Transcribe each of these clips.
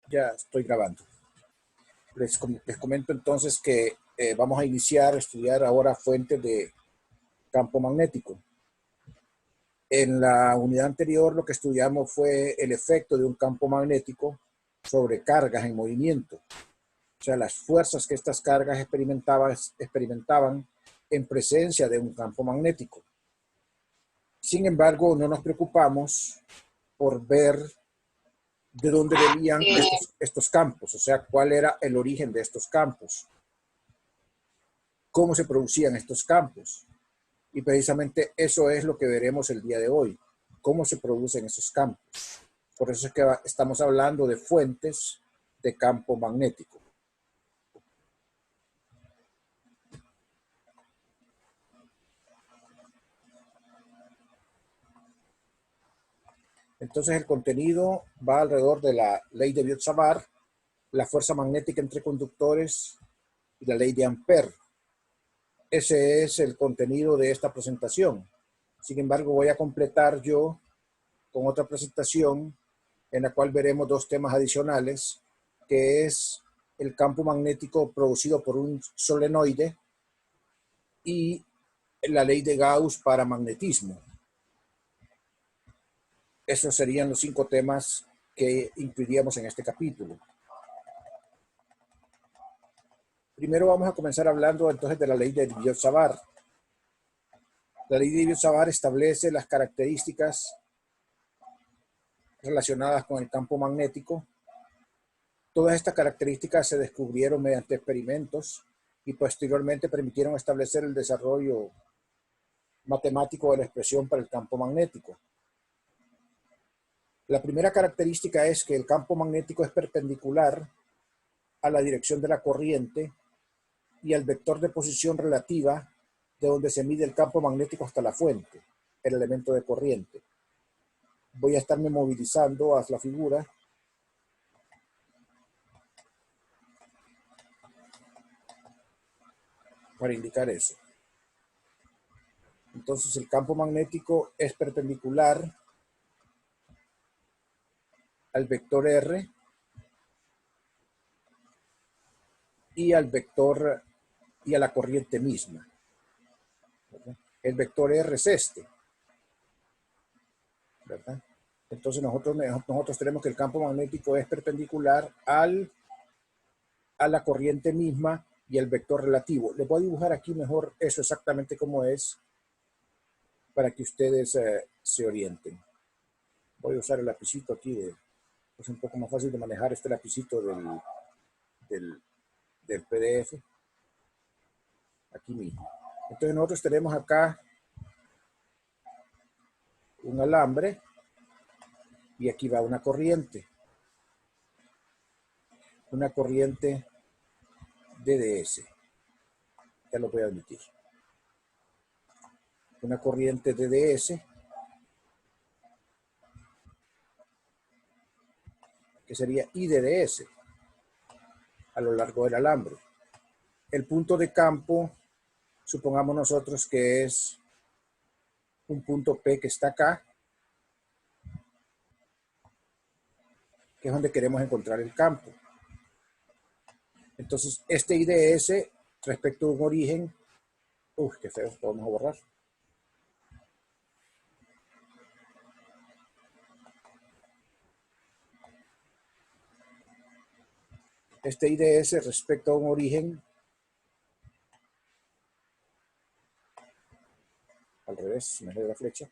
Ya estoy grabando. Les comento entonces que vamos a iniciar a estudiar ahora fuentes de campo magnético. En la unidad anterior lo que estudiamos fue el efecto de un campo magnético sobre cargas en movimiento. O sea, las fuerzas que estas cargas experimentaban en presencia de un campo magnético. Sin embargo, no nos preocupamos por ver de dónde venían estos campos, o sea, cuál era el origen de estos campos, cómo se producían estos campos. Y precisamente eso es lo que veremos el día de hoy, cómo se producen esos campos. Por eso es que estamos hablando de fuentes de campo magnético. Entonces el contenido va alrededor de la ley de Biot-Savart, la fuerza magnética entre conductores y la ley de Ampère. Ese es el contenido de esta presentación. Sin embargo, voy a completar yo con otra presentación en la cual veremos dos temas adicionales, que es el campo magnético producido por un solenoide y la ley de Gauss para magnetismo. Esos serían los 5 temas que incluiríamos en este capítulo. Primero vamos a comenzar hablando entonces de la ley de Biot-Savart. La ley de Biot-Savart establece las características relacionadas con el campo magnético. Todas estas características se descubrieron mediante experimentos y posteriormente permitieron establecer el desarrollo matemático de la expresión para el campo magnético. La primera característica es que el campo magnético es perpendicular a la dirección de la corriente y al vector de posición relativa de donde se mide el campo magnético hasta la fuente, el elemento de corriente. Voy a estarme movilizando hacia la figura para indicar eso. Entonces el campo magnético es perpendicular al vector R y al vector y a la corriente misma. El vector R es este, ¿verdad? Entonces nosotros tenemos que el campo magnético es perpendicular a la corriente misma y el vector relativo. Les voy a dibujar aquí mejor eso exactamente como es para que ustedes se orienten. Voy a usar el lapicito aquí, es un poco más fácil de manejar este lapicito del PDF. Aquí mismo. Entonces nosotros tenemos acá un alambre y aquí va una corriente DDS. Ya lo voy a admitir. Una corriente DDS que sería IDDS a lo largo del alambre. El punto de campo, supongamos nosotros que es un punto P que está acá, que es donde queremos encontrar el campo. Entonces, este IDS respecto a un origen, qué feo, lo vamos a borrar. Este IDS respecto a un origen, al revés, me doy la flecha.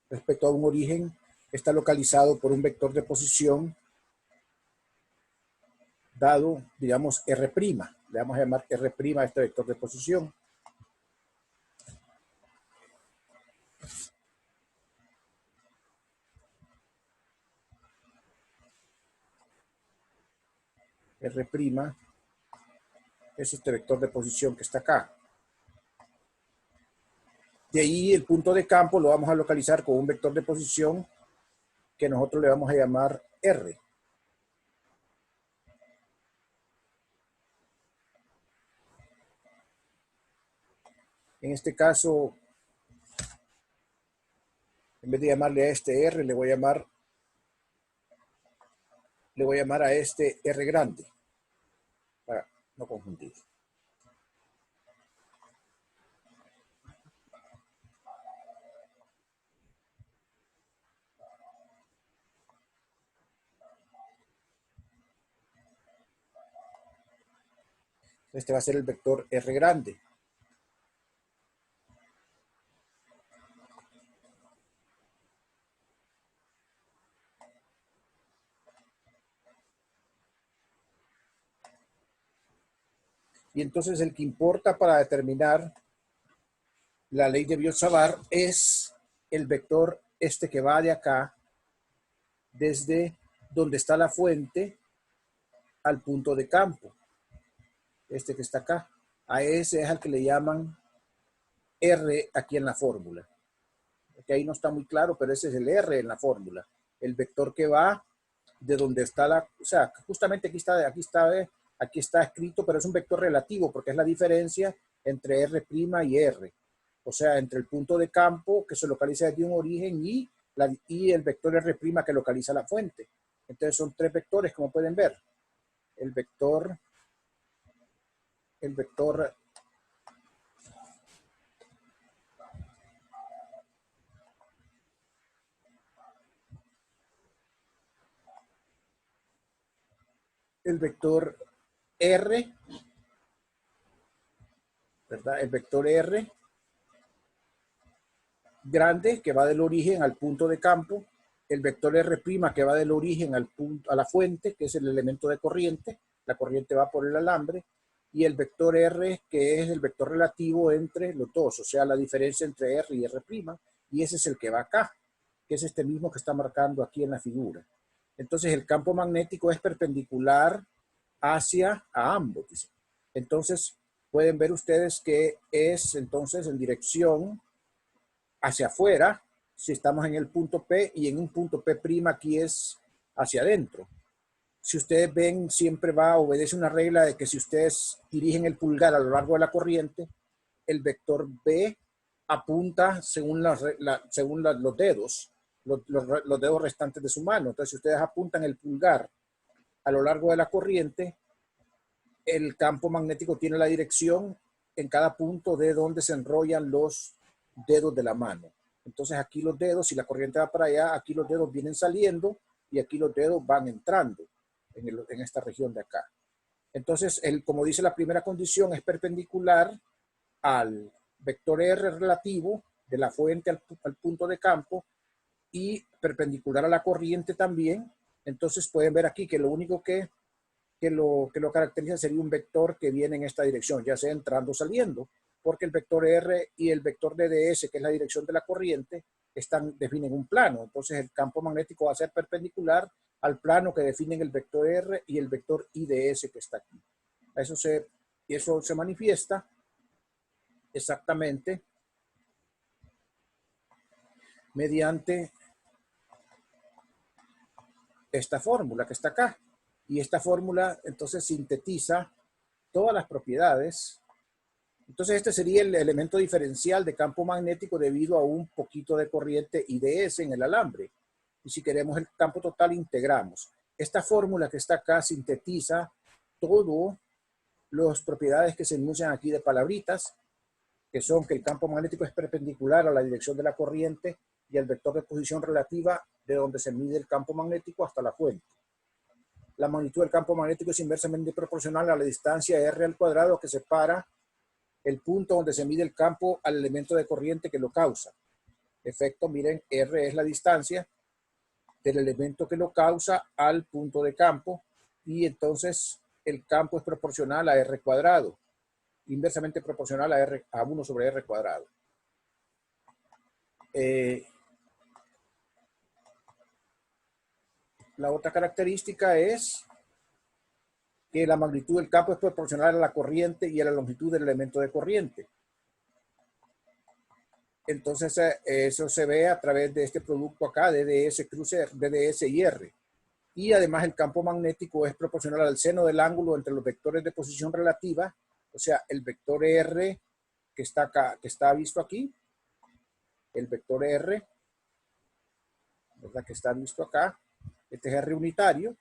Respecto a un origen, está localizado por un vector de posición dado, digamos, R'. Le vamos a llamar R' a este vector de posición. R' es este vector de posición que está acá. De ahí el punto de campo lo vamos a localizar con un vector de posición que nosotros le vamos a llamar R. En este caso, en vez de llamarle a este R, le voy a llamar a este R grande, para no confundir. Este va a ser el vector R grande. Y entonces el que importa para determinar la ley de Biot-Savart es el vector este que va de acá, desde donde está la fuente al punto de campo. Este que está acá. A ese es al que le llaman R aquí en la fórmula. Que ahí no está muy claro, pero ese es el R en la fórmula. El vector que va de donde está la... O sea, justamente aquí está escrito, pero es un vector relativo porque es la diferencia entre R' y R. O sea, entre el punto de campo que se localiza desde un origen y el vector R' que localiza la fuente. Entonces son tres vectores, como pueden ver. El vector R, ¿verdad? El vector R grande que va del origen al punto de campo, el vector R' que va del origen al punto, a la fuente, que es el elemento de corriente, la corriente va por el alambre, y el vector R que es el vector relativo entre los dos, o sea, la diferencia entre R y R', y ese es el que va acá, que es este mismo que está marcando aquí en la figura. Entonces el campo magnético es perpendicular hacia a ambos, dice. Entonces pueden ver ustedes que es entonces en dirección hacia afuera, si estamos en el punto P, y en un punto P' aquí es hacia adentro. Si ustedes ven, siempre obedece una regla de que si ustedes dirigen el pulgar a lo largo de la corriente, el vector B apunta según los dedos, los dedos restantes de su mano. Entonces, si ustedes apuntan el pulgar a lo largo de la corriente, el campo magnético tiene la dirección en cada punto de donde se enrollan los dedos de la mano. Entonces aquí los dedos, si la corriente va para allá, aquí los dedos vienen saliendo y aquí los dedos van entrando en esta región de acá. Entonces, como dice la primera condición, es perpendicular al vector R relativo de la fuente al punto de campo y perpendicular a la corriente también. Entonces pueden ver aquí que lo único que lo caracteriza sería un vector que viene en esta dirección, ya sea entrando o saliendo, porque el vector R y el vector DDS, que es la dirección de la corriente, definen un plano. Entonces el campo magnético va a ser perpendicular al plano que definen el vector R y el vector IDS que está aquí. Eso se manifiesta exactamente mediante esta fórmula que está acá. Y esta fórmula entonces sintetiza todas las propiedades. Entonces este sería el elemento diferencial de campo magnético debido a un poquito de corriente IDS en el alambre. Y si queremos el campo total, integramos. Esta fórmula que está acá sintetiza todas las propiedades que se enuncian aquí de palabritas, que son que el campo magnético es perpendicular a la dirección de la corriente y el vector de posición relativa de donde se mide el campo magnético hasta la fuente. La magnitud del campo magnético es inversamente proporcional a la distancia R al cuadrado que separa el punto donde se mide el campo al elemento de corriente que lo causa. Efecto, miren, R es la distancia del elemento que lo causa al punto de campo y entonces el campo es proporcional a R cuadrado, inversamente proporcional a 1 sobre R cuadrado. La otra característica es que la magnitud del campo es proporcional a la corriente y a la longitud del elemento de corriente. Entonces, eso se ve a través de este producto acá, DDS cruce, DDS y R. Y además el campo magnético es proporcional al seno del ángulo entre los vectores de posición relativa, o sea, el vector R que está acá, que está visto aquí, el vector R, ¿verdad? Que está visto acá, este es R unitario,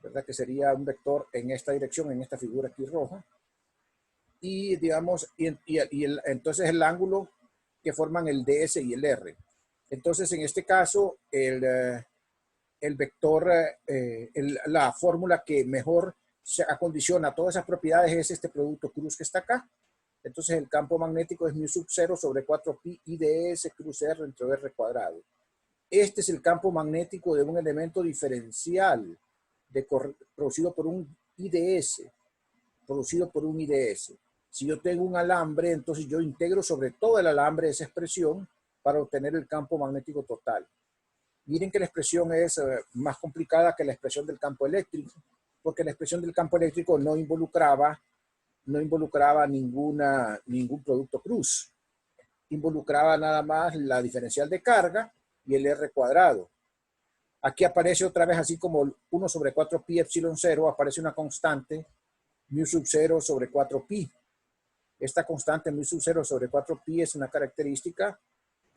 ¿verdad? Que sería un vector en esta dirección, en esta figura aquí roja. Y digamos, entonces el ángulo que forman el DS y el R. Entonces, en este caso, el vector, la fórmula que mejor se acondiciona a todas esas propiedades es este producto cruz que está acá. Entonces, el campo magnético es mu sub 0 sobre 4pi IDS cruz R entre R cuadrado. Este es el campo magnético de un elemento diferencial producido por un IDS. Producido por un IDS. Si yo tengo un alambre, entonces yo integro sobre todo el alambre esa expresión para obtener el campo magnético total. Miren que la expresión es más complicada que la expresión del campo eléctrico, porque la expresión del campo eléctrico no involucraba ningún producto cruz. Involucraba nada más la diferencial de carga y el R cuadrado. Aquí aparece otra vez, así como 1 sobre 4 pi epsilon 0, aparece una constante mu sub 0 sobre 4pi. Esta constante mu sub 0 sobre 4pi es una característica,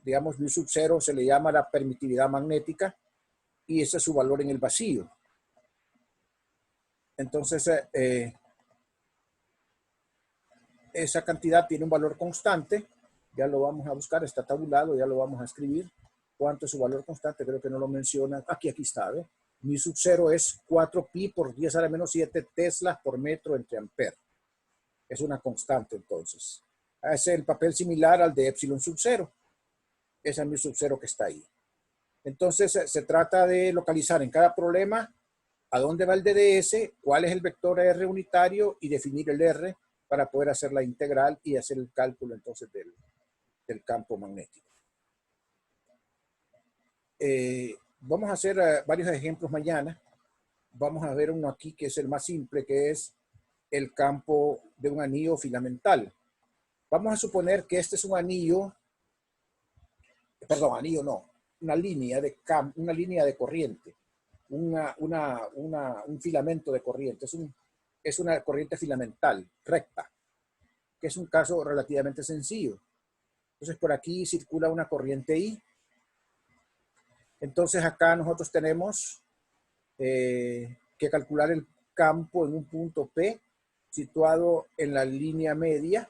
digamos, mu sub 0 se le llama la permitividad magnética y ese es su valor en el vacío. Entonces, esa cantidad tiene un valor constante, ya lo vamos a buscar, está tabulado, ya lo vamos a escribir. ¿Cuánto es su valor constante? Creo que no lo menciona. Aquí está, ¿ve? Mi sub 0 es 4pi por 10 a la menos 7 teslas por metro entre amper. Es una constante, entonces. Es el papel similar al de epsilon sub 0. Esa es mi sub 0 que está ahí. Entonces, se trata de localizar en cada problema a dónde va el DDS, cuál es el vector R unitario y definir el R para poder hacer la integral y hacer el cálculo entonces del campo magnético. Vamos a hacer varios ejemplos mañana. Vamos a ver uno aquí que es el más simple, que es el campo de un anillo filamental. Vamos a suponer que este es un anillo, perdón, anillo no, una línea de corriente, un filamento de corriente, es una corriente filamental recta, que es un caso relativamente sencillo. Entonces por aquí circula una corriente I. Entonces acá nosotros tenemos que calcular el campo en un punto P situado en la línea media,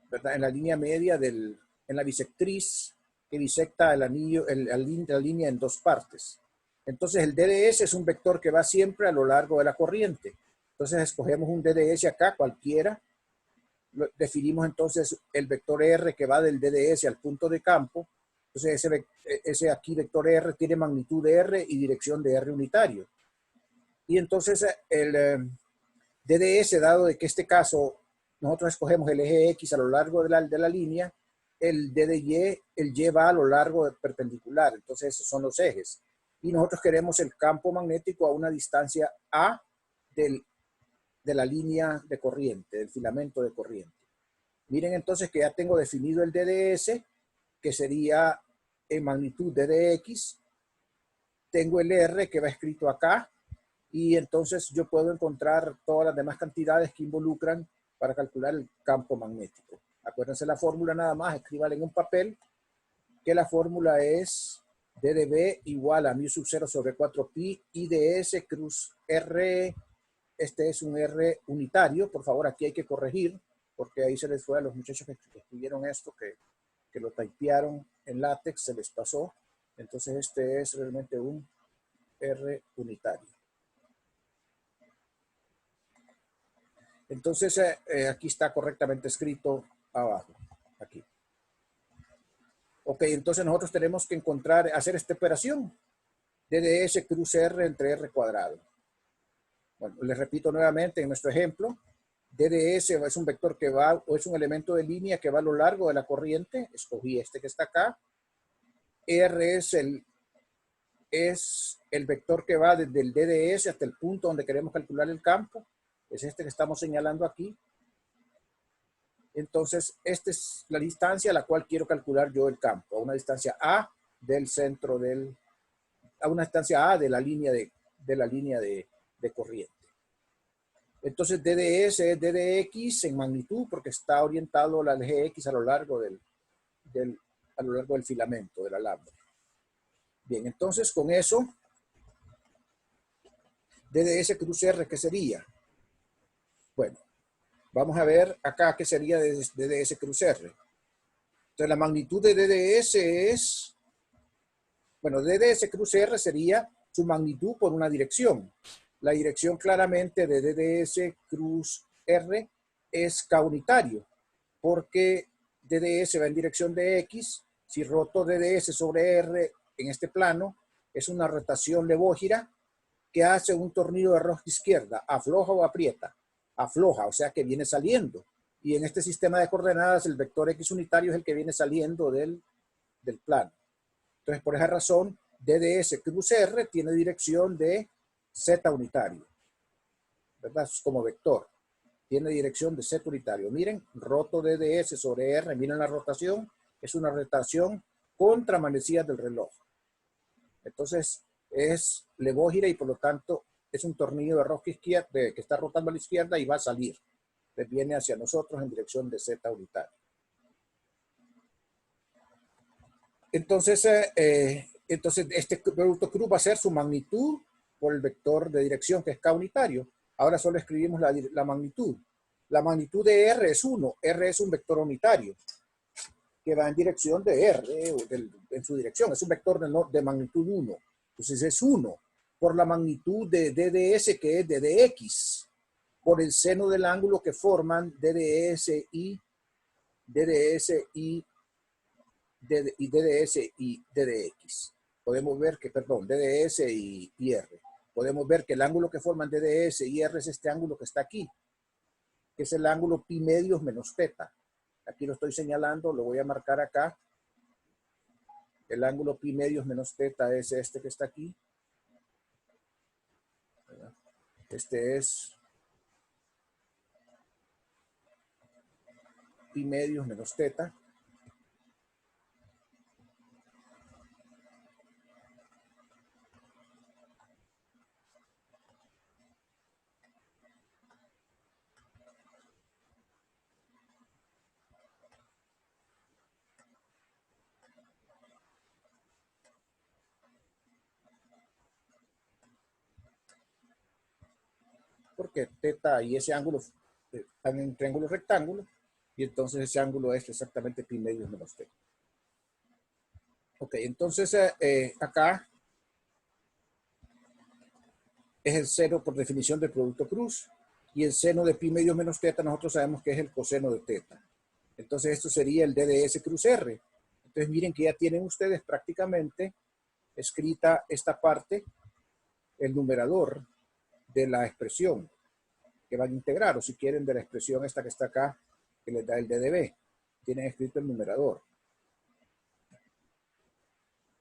¿verdad? En la línea media en la bisectriz que bisecta el anillo, la línea en dos partes. Entonces el DDS es un vector que va siempre a lo largo de la corriente. Entonces escogemos un DDS acá, cualquiera. Definimos entonces el vector R que va del DDS al punto de campo. Entonces ese aquí vector R tiene magnitud de R y dirección de R unitario. Y entonces el DDS, dado de que este caso nosotros escogemos el eje X a lo largo de la línea, el DDY, el Y va a lo largo perpendicular. Entonces esos son los ejes. Y nosotros queremos el campo magnético a una distancia A de la línea de corriente, del filamento de corriente. Miren entonces que ya tengo definido el DDS, que sería en magnitud DDX. Tengo el R que va escrito acá. Y entonces yo puedo encontrar todas las demás cantidades que involucran para calcular el campo magnético. Acuérdense la fórmula nada más, escríbanla en un papel, que la fórmula es DDB igual a mu sub 0 sobre 4pi IDS cruz R. Este es un R unitario. Por favor, aquí hay que corregir, porque ahí se les fue a los muchachos que escribieron esto, que lo typearon en látex, se les pasó. Entonces este es realmente un R unitario. Entonces, aquí está correctamente escrito abajo, aquí. Ok, entonces nosotros tenemos que hacer esta operación. DDS cruz R entre R cuadrado. Bueno, les repito nuevamente en nuestro ejemplo. DDS es un vector que va, o es un elemento de línea que va a lo largo de la corriente. Escogí este que está acá. R es el vector que va desde el DDS hasta el punto donde queremos calcular el campo. Es este que estamos señalando aquí. Entonces, esta es la distancia a la cual quiero calcular yo el campo, a una distancia A del centro a una distancia A de la línea de corriente. Entonces, DDS es DDX en magnitud porque está orientado al eje X a lo largo del filamento, del alambre. Bien, entonces con eso, DDS cruz R, ¿qué sería? Bueno, vamos a ver acá qué sería DDS cruz R. Entonces la magnitud de DDS es, bueno, DDS cruz R sería su magnitud por una dirección. La dirección claramente de DDS cruz R es K unitario, porque DDS va en dirección de X. Si roto DDS sobre R en este plano, es una rotación levógira que hace un tornillo de rosca izquierda, afloja o aprieta, afloja, o sea que viene saliendo. Y en este sistema de coordenadas, el vector X unitario es el que viene saliendo del plano. Entonces, por esa razón, DDS cruz R tiene dirección de Z unitario, ¿verdad? Como vector. Tiene dirección de Z unitario. Miren, roto DDS sobre R, miren la rotación, es una rotación contra manecillas del reloj. Entonces, es levógira y por lo tanto es un tornillo de rosca izquierda que está rotando a la izquierda y va a salir. Viene hacia nosotros en dirección de Z unitario. Entonces, este producto cruz va a ser su magnitud por el vector de dirección que es K unitario. Ahora solo escribimos la magnitud. La magnitud de R es 1. R es un vector unitario que va en dirección de R, en su dirección. Es un vector de magnitud 1. Entonces es 1 por la magnitud de DDS, que es DDX, por el seno del ángulo que forman DDS y DDX. Podemos ver que, perdón, DDS y R. Podemos ver que el ángulo que forman DDS y R es este ángulo que está aquí, que es el ángulo pi medios menos teta. Aquí lo estoy señalando, lo voy a marcar acá. El ángulo pi medios menos teta es este que está aquí. Este es pi medios menos teta. Porque teta y ese ángulo están en triángulo rectángulo, y entonces ese ángulo es exactamente pi medios menos teta. Ok, entonces acá es el seno por definición del producto cruz, y el seno de pi medios menos teta nosotros sabemos que es el coseno de teta. Entonces esto sería el DDS cruz R. Entonces miren que ya tienen ustedes prácticamente escrita esta parte, el numerador de la expresión que van a integrar, o si quieren de la expresión esta que está acá, que les da el DDB. Tienen escrito el numerador.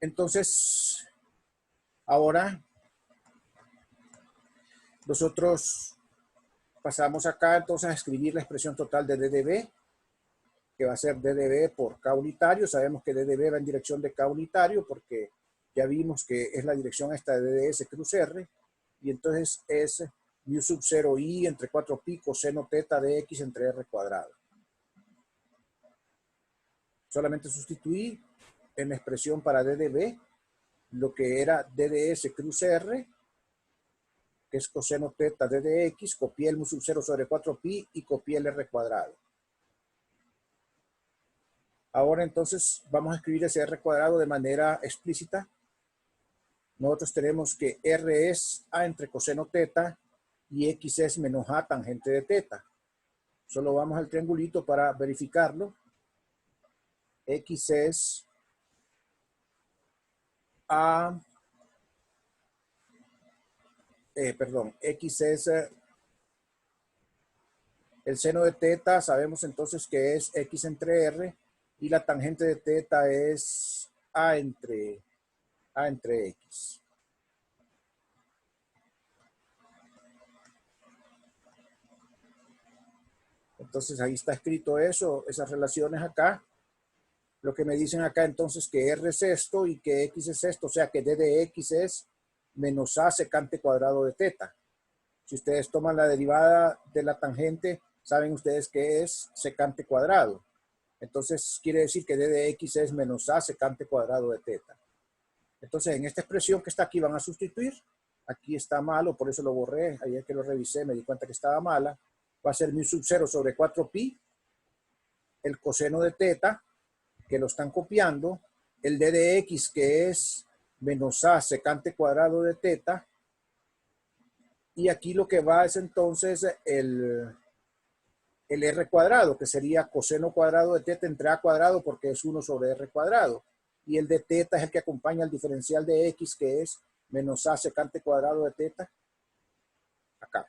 Entonces, ahora nosotros pasamos acá entonces a escribir la expresión total de DDB, que va a ser DDB por K unitario. Sabemos que DDB va en dirección de K unitario porque ya vimos que es la dirección esta de DDS cruz R, y entonces es mu sub 0 i entre 4 pi coseno teta de x entre r cuadrado. Solamente sustituí en la expresión para DDB lo que era DDS cruz R, que es coseno teta de dx, copié el mu sub 0 sobre 4 pi y copié el r cuadrado. Ahora entonces vamos a escribir ese r cuadrado de manera explícita. Nosotros tenemos que r es a entre coseno teta y x es menos a tangente de teta. Solo vamos al triangulito para verificarlo. X es a, X es el seno de teta, sabemos entonces que es x entre r, y la tangente de teta es a entre x. Entonces ahí está escrito eso, esas relaciones acá. Lo que me dicen acá entonces que R es esto y que X es esto, o sea que D de X es menos A secante cuadrado de teta. Si ustedes toman la derivada de la tangente, saben ustedes que es secante cuadrado. Entonces quiere decir que D de X es menos A secante cuadrado de teta. Entonces en esta expresión que está aquí van a sustituir. Aquí está malo, por eso lo borré. Ayer que lo revisé me di cuenta que estaba mala. Va a ser mu sub 0 sobre 4pi, el coseno de teta, que lo están copiando, el D de X, que es menos A secante cuadrado de teta, y aquí lo que va es entonces el R cuadrado, que sería coseno cuadrado de teta entre A cuadrado, porque es 1 sobre R cuadrado, y el de teta es el que acompaña al diferencial de X, que es menos A secante cuadrado de teta, acá.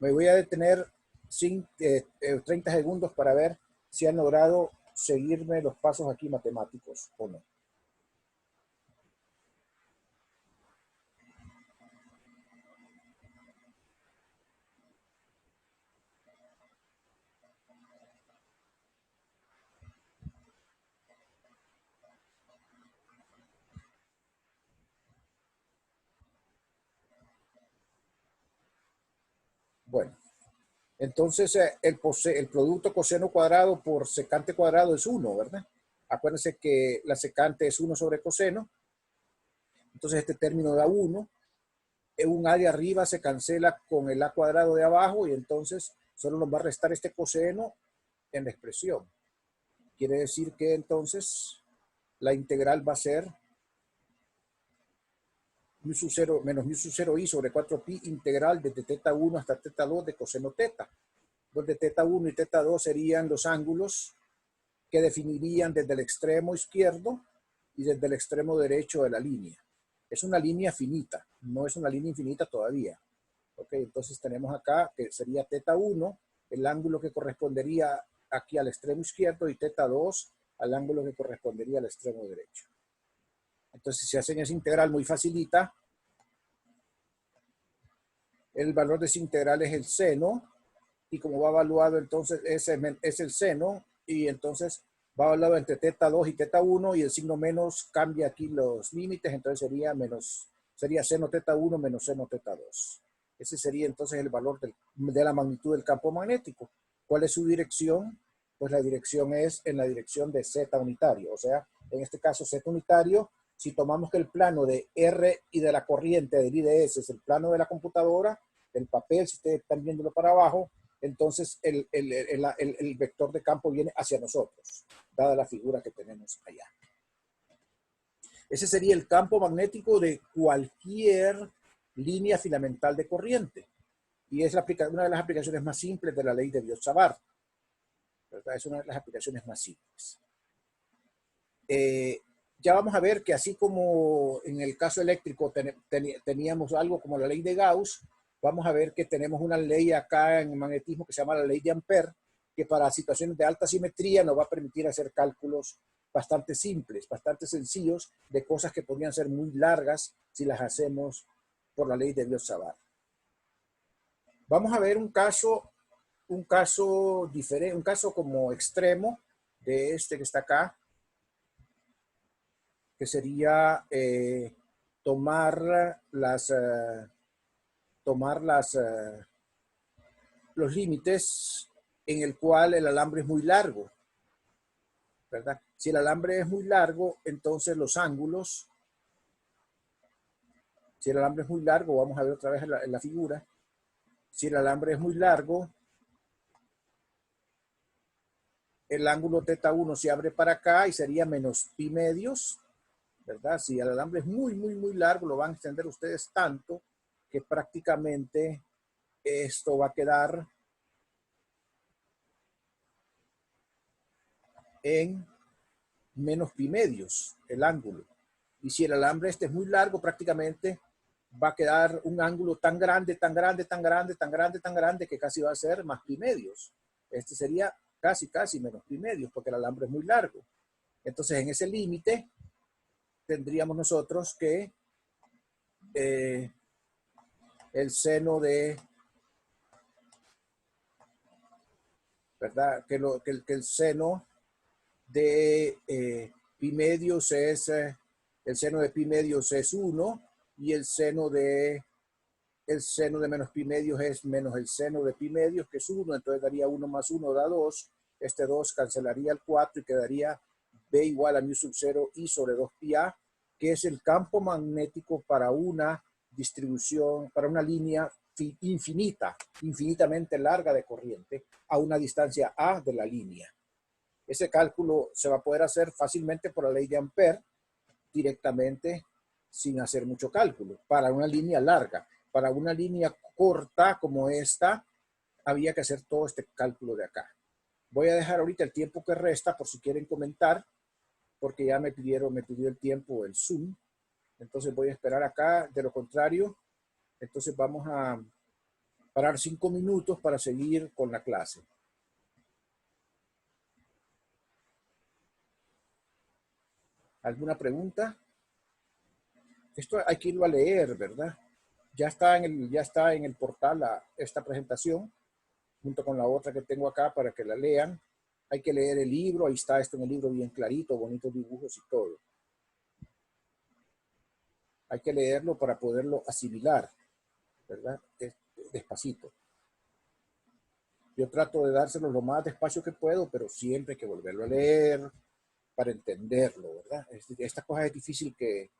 Me voy a detener 30 segundos para ver si han logrado seguirme los pasos aquí matemáticos o no. Bueno, entonces el producto coseno cuadrado por secante cuadrado es 1, ¿verdad? Acuérdense que la secante es 1 sobre coseno. Entonces este término da 1. Un A de arriba se cancela con el A cuadrado de abajo y entonces solo nos va a restar este coseno en la expresión. Quiere decir que entonces la integral va a ser mu sub 0 menos mu sub 0 i sobre 4pi integral desde teta 1 hasta teta 2 de coseno teta, donde teta 1 y teta 2 serían los ángulos que definirían desde el extremo izquierdo y desde el extremo derecho de la línea. Es una línea finita, no es una línea infinita todavía. Ok, entonces tenemos acá que sería teta 1, el ángulo que correspondería aquí al extremo izquierdo, y teta 2 al ángulo que correspondería al extremo derecho. Entonces, si hacen esa integral muy facilita, el valor de esa integral es el seno, y como va evaluado entonces es el seno, y entonces va evaluado entre teta 2 y teta 1, y el signo menos cambia aquí los límites, entonces sería seno teta 1 menos seno teta 2. Ese sería entonces el valor de la magnitud del campo magnético. ¿Cuál es su dirección? Pues la dirección es en la dirección de z unitario, o sea, en este caso z unitario. Si tomamos que el plano de R y de la corriente del IDS es el plano de la computadora, del papel, si ustedes están viéndolo para abajo, entonces el vector de campo viene hacia nosotros, dada la figura que tenemos allá. Ese sería el campo magnético de cualquier línea filamental de corriente. Y es una de las aplicaciones más simples de la ley de Biot-Savart. Es una de las aplicaciones más simples. Ya vamos a ver que así como en el caso eléctrico teníamos algo como la ley de Gauss, vamos a ver que tenemos una ley acá en el magnetismo que se llama la ley de Ampère, que para situaciones de alta simetría nos va a permitir hacer cálculos bastante simples, bastante sencillos, de cosas que podrían ser muy largas si las hacemos por la ley de Biot-Savart. Vamos a ver un caso diferente, un caso como extremo de este que está acá, que sería tomar los límites en el cual el alambre es muy largo, ¿verdad? Si el alambre es muy largo, entonces los ángulos, si el alambre es muy largo, vamos a ver otra vez en la figura, si el alambre es muy largo, el ángulo teta 1 se abre para acá y sería menos pi medios, ¿verdad? Si el alambre es muy, muy, muy largo, lo van a extender ustedes tanto que prácticamente esto va a quedar en menos pi medios, el ángulo. Y si el alambre este es muy largo, prácticamente va a quedar un ángulo tan grande, tan grande, tan grande, tan grande, tan grande, que casi va a ser más pi medios. Este sería casi menos pi medios, porque el alambre es muy largo. Entonces, en ese límite, tendríamos nosotros que el seno de ¿verdad? Que el seno de pi medios es, el seno de pi medios es 1 y el seno de menos pi medios es menos el seno de pi medios, que es 1, entonces daría 1 más 1 da 2, este 2 cancelaría el 4 y quedaría B igual a mu sub 0 I sobre 2 pi A, que es el campo magnético para una distribución, para una línea infinitamente larga de corriente a una distancia A de la línea. Ese cálculo se va a poder hacer fácilmente por la ley de Ampère, directamente sin hacer mucho cálculo, para una línea larga. Para una línea corta como esta, había que hacer todo este cálculo de acá. Voy a dejar ahorita el tiempo que resta por si quieren comentar, porque ya me pidió el tiempo el Zoom. Entonces voy a esperar acá. De lo contrario, entonces vamos a parar 5 minutos para seguir con la clase. ¿Alguna pregunta? Esto hay que irlo a leer, ¿verdad? Ya está en el portal esta presentación, junto con la otra que tengo acá para que la lean. Hay que leer el libro, ahí está esto en el libro bien clarito, bonitos dibujos y todo. Hay que leerlo para poderlo asimilar, ¿verdad? Despacito. Yo trato de dárselo lo más despacio que puedo, pero siempre hay que volverlo a leer para entenderlo, ¿verdad? Esta cosa es difícil que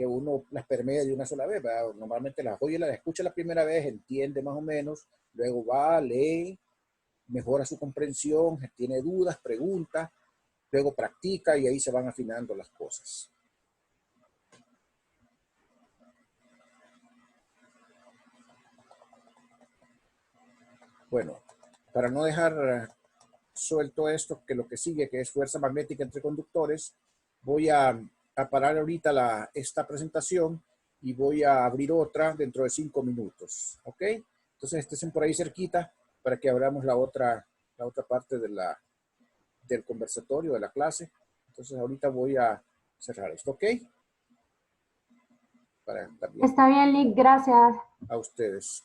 uno las permee de una sola vez, ¿verdad? Normalmente las oye, las escucha la primera vez, entiende más o menos, luego va, lee, mejora su comprensión, tiene dudas, pregunta, luego practica y ahí se van afinando las cosas. Bueno, para no dejar suelto esto, que lo que sigue, que es fuerza magnética entre conductores, voy a parar ahorita esta presentación y voy a abrir otra dentro de 5 minutos, ¿ok? Entonces estén por ahí cerquita para que abramos la otra parte del conversatorio, de la clase. Entonces ahorita voy a cerrar esto, ¿ok? Está bien, Lick, gracias. A ustedes.